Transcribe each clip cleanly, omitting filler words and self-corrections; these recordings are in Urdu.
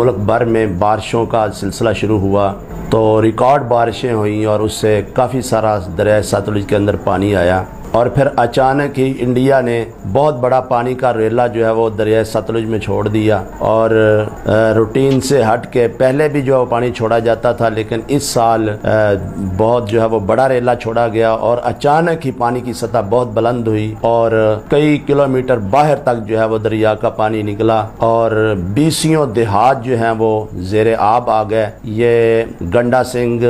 ملک بھر میں بارشوں کا سلسلہ شروع ہوا تو ریکارڈ بارشیں ہوئیں اور اس سے کافی سارا دریائے ستلج کے اندر پانی آیا، اور پھر اچانک ہی انڈیا نے بہت بڑا پانی کا ریلا جو ہے وہ دریائے ستلج میں چھوڑ دیا، اور روٹین سے ہٹ کے پہلے بھی جو ہے پانی چھوڑا جاتا تھا، لیکن اس سال بہت جو ہے وہ بڑا ریلا چھوڑا گیا اور اچانک ہی پانی کی سطح بہت بلند ہوئی اور کئی کلومیٹر باہر تک جو ہے وہ دریا کا پانی نکلا، اور بیسیوں دیہات جو ہیں وہ زیر آب آ گئے۔ یہ گنڈا سنگھ،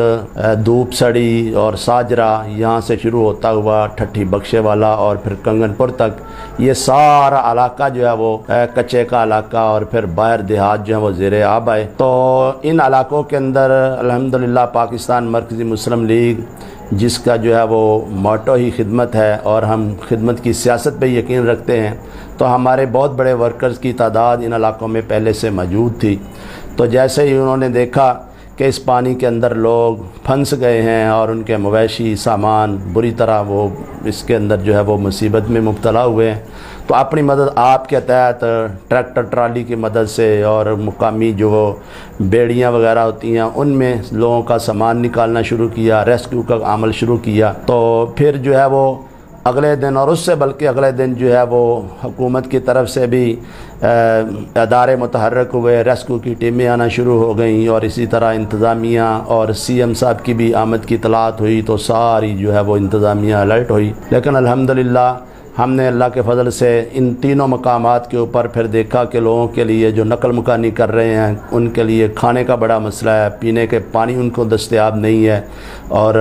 دھوپ سڑی اور ساجرہ، یہاں سے شروع ہوتا ہوا ٹھٹھی بخشے والا اور پھر کنگن پور تک، یہ سارا علاقہ جو ہے وہ کچے کا علاقہ، اور پھر باہر دیہات جو ہے وہ زیر آب آئے۔ تو ان علاقوں کے اندر الحمدللہ پاکستان مرکزی مسلم لیگ، جس کا جو ہے وہ موٹو ہی خدمت ہے اور ہم خدمت کی سیاست پہ یقین رکھتے ہیں، تو ہمارے بہت بڑے ورکرز کی تعداد ان علاقوں میں پہلے سے موجود تھی۔ تو جیسے ہی انہوں نے دیکھا کہ اس پانی کے اندر لوگ پھنس گئے ہیں اور ان کے مویشی سامان بری طرح وہ اس کے اندر جو ہے وہ مصیبت میں مبتلا ہوئے ہیں، تو اپنی مدد آپ کے تحت ٹریکٹر ٹرالی کی مدد سے اور مقامی جو بیڑیاں وغیرہ ہوتی ہیں ان میں لوگوں کا سامان نکالنا شروع کیا، ریسکیو کا عمل شروع کیا۔ تو پھر جو ہے وہ اگلے دن اور اس سے بلکہ اگلے دن جو ہے وہ حکومت کی طرف سے بھی ادارے متحرک ہوئے، ریسکیو کی ٹیمیں آنا شروع ہو گئیں، اور اسی طرح انتظامیہ اور سی ایم صاحب کی بھی آمد کی اطلاعات ہوئی تو ساری جو ہے وہ انتظامیہ الرٹ ہوئی۔ لیکن الحمدللہ ہم نے اللہ کے فضل سے ان تینوں مقامات کے اوپر پھر دیکھا کہ لوگوں کے لیے جو نقل مکانی کر رہے ہیں ان کے لیے کھانے کا بڑا مسئلہ ہے، پینے کے پانی ان کو دستیاب نہیں ہے، اور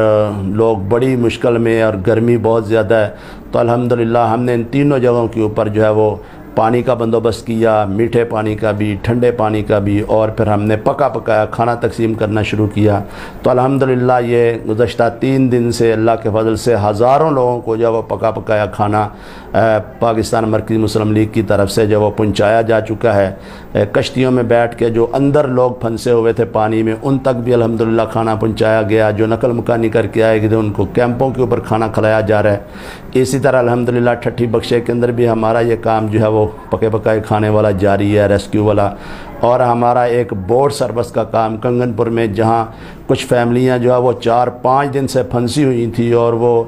لوگ بڑی مشکل میں، اور گرمی بہت زیادہ ہے۔ تو الحمدللہ ہم نے ان تینوں جگہوں کے اوپر جو ہے وہ پانی کا بندوبست کیا، میٹھے پانی کا بھی، ٹھنڈے پانی کا بھی، اور پھر ہم نے پکا پکایا کھانا تقسیم کرنا شروع کیا۔ تو الحمدللہ یہ گزشتہ 3 دن سے اللہ کے فضل سے ہزاروں لوگوں کو جو وہ پکا پکایا کھانا پاکستان مرکزی مسلم لیگ کی طرف سے جو وہ پہنچایا جا چکا ہے۔ کشتیوں میں بیٹھ کے جو اندر لوگ پھنسے ہوئے تھے پانی میں ان تک بھی الحمدللہ کھانا پہنچایا گیا، جو نقل مکانی کر کے آئے گئے ان کو کیمپوں کے اوپر کھانا کھلایا جا رہا ہے۔ اسی طرح الحمدللہ ٹھٹھی بخشے کے اندر بھی ہمارا یہ کام جو ہے وہ پکے پکائے کھانے والا جاری ہے، ریسکیو والا، اور ہمارا ایک بوٹ سروس کا کام کنگن پور میں، جہاں کچھ فیملیاں جو ہے وہ 4-5 دن سے پھنسی ہوئی تھی اور وہ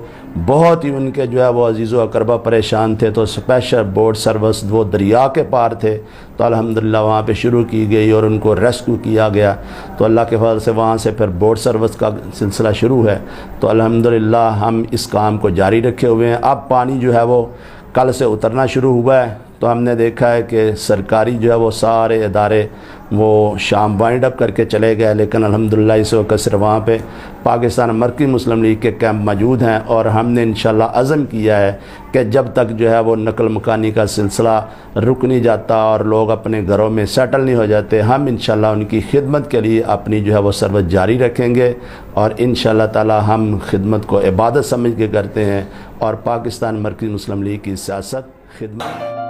بہت ہی ان کے جو ہے وہ عزیز و اقربا پریشان تھے، تو اسپیشل بوٹ سروس وہ دریا کے پار تھے تو الحمدللہ وہاں پہ شروع کی گئی اور ان کو ریسکیو کیا گیا۔ تو اللہ کے فضل سے وہاں سے پھر بوٹ سروس کا سلسلہ شروع ہے۔ تو الحمدللہ ہم اس کام کو جاری رکھے ہوئے ہیں۔ اب پانی جو ہے وہ کل سے اترنا شروع ہوا ہے، تو ہم نے دیکھا ہے کہ سرکاری جو ہے وہ سارے ادارے وہ شام وائنڈ اپ کر کے چلے گئے، لیکن الحمدللہ اس وقت صرف وہاں پہ پاکستان مرکزی مسلم لیگ کے کیمپ موجود ہیں، اور ہم نے انشاءاللہ عزم کیا ہے کہ جب تک جو ہے وہ نقل مکانی کا سلسلہ رک نہیں جاتا اور لوگ اپنے گھروں میں سیٹل نہیں ہو جاتے، ہم انشاءاللہ ان کی خدمت کے لیے اپنی جو ہے وہ سروس جاری رکھیں گے، اور انشاءاللہ تعالی ہم خدمت کو عبادت سمجھ کے کرتے ہیں، اور پاکستان مرکزی مسلم لیگ کی سیاست خدمت